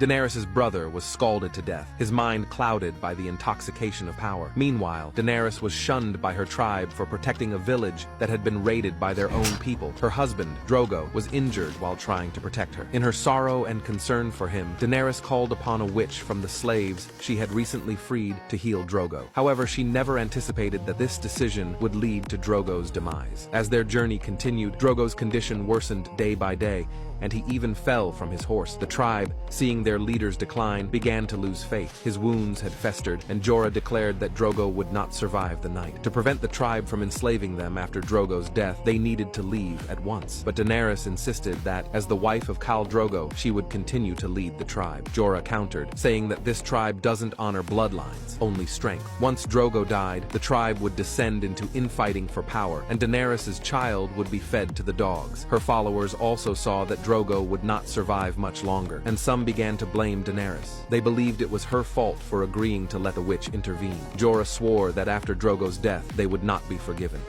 Daenerys' brother was scalded to death, his mind clouded by the intoxication of power. Meanwhile, Daenerys was shunned by her tribe for protecting a village that had been raided by their own people. Her husband, Drogo, was injured while trying to protect her. In her sorrow and concern for him, Daenerys called upon a witch from the slaves she had recently freed to heal Drogo. However, she never anticipated that this decision would lead to Drogo's demise. As their journey continued, Drogo's condition worsened day by day, and he even fell from his horse. The tribe, seeing their leader's decline, began to lose faith. His wounds had festered, and Jorah declared that Drogo would not survive the night. To prevent the tribe from enslaving them after Drogo's death, they needed to leave at once. But Daenerys insisted that, as the wife of Khal Drogo, she would continue to lead the tribe. Jorah countered, saying that this tribe doesn't honor bloodlines, only strength. Once Drogo died, the tribe would descend into infighting for power, and Daenerys' child would be fed to the dogs. Her followers also saw that Drogo would not survive much longer, and some began to blame Daenerys. They believed it was her fault for agreeing to let the witch intervene. Jorah swore that after Drogo's death, they would not be forgiven.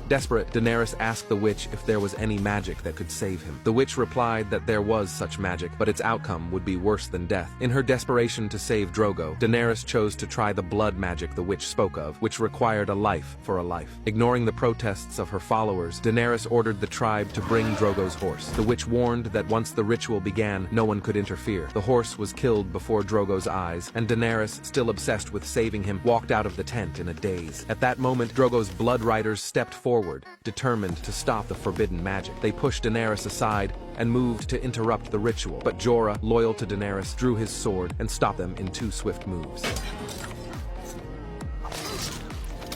Desperate, Daenerys asked the witch if there was any magic that could save him. The witch replied that there was such magic, but its outcome would be worse than death. In her desperation to save Drogo, Daenerys chose to try the blood magic the witch spoke of, which required a life for a life. Ignoring the protests of her followers, Daenerys ordered the tribe to bring Drogo's horse. The witch warned that once the ritual began, no one could interfere. The horse was killed before Drogo's eyes, and Daenerys, still obsessed with saving him, walked out of the tent in a daze. At that moment, Drogo's blood riders stepped forward, determined to stop the forbidden magic. They pushed Daenerys aside and moved to interrupt the ritual, but Jorah, loyal to Daenerys, drew his sword and stopped them in 2 swift moves.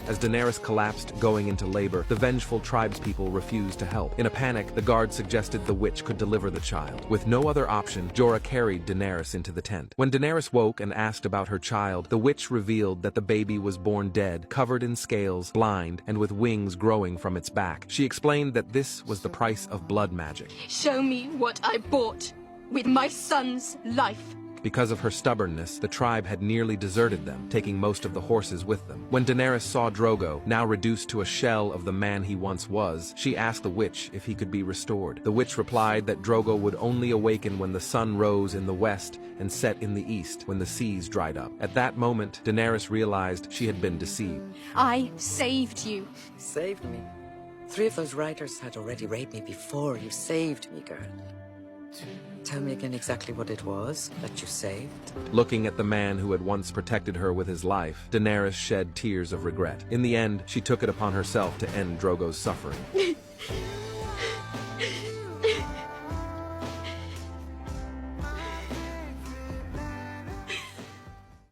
As Daenerys collapsed, going into labor, the vengeful tribespeople refused to help. In a panic, the guard suggested the witch could deliver the child. With no other option, Jorah carried Daenerys into the tent. When Daenerys woke and asked about her child, the witch revealed that the baby was born dead, covered in scales, blind, and with wings growing from its back. She explained that this was the price of blood magic. Show me what I bought with my son's life. Because of her stubbornness, the tribe had nearly deserted them, taking most of the horses with them. When Daenerys saw Drogo, now reduced to a shell of the man he once was, she asked the witch if he could be restored. The witch replied that Drogo would only awaken when the sun rose in the west and set in the east, when the seas dried up. At that moment, Daenerys realized she had been deceived. I saved you. Saved me? 3 of those riders had already raped me before you saved me, girl. Tell me again exactly what it was that you saved. Looking at the man who had once protected her with his life, Daenerys shed tears of regret. In the end, she took it upon herself to end Drogo's suffering.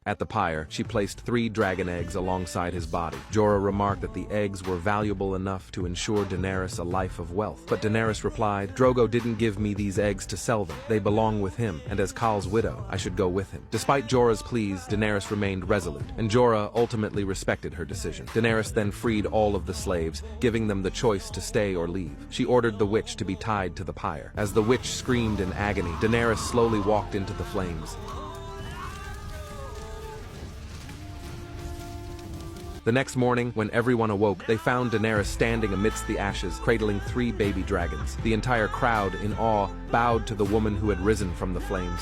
At the pyre, she placed 3 dragon eggs alongside his body. Jorah remarked that the eggs were valuable enough to ensure Daenerys a life of wealth. But Daenerys replied, "Drogo didn't give me these eggs to sell them. They belong with him, and as Khal's widow, I should go with him." Despite Jorah's pleas, Daenerys remained resolute, and Jorah ultimately respected her decision. Daenerys then freed all of the slaves, giving them the choice to stay or leave. She ordered the witch to be tied to the pyre. As the witch screamed in agony, Daenerys slowly walked into the flames. The next morning, when everyone awoke, they found Daenerys standing amidst the ashes, cradling 3 baby dragons. The entire crowd, in awe, bowed to the woman who had risen from the flames.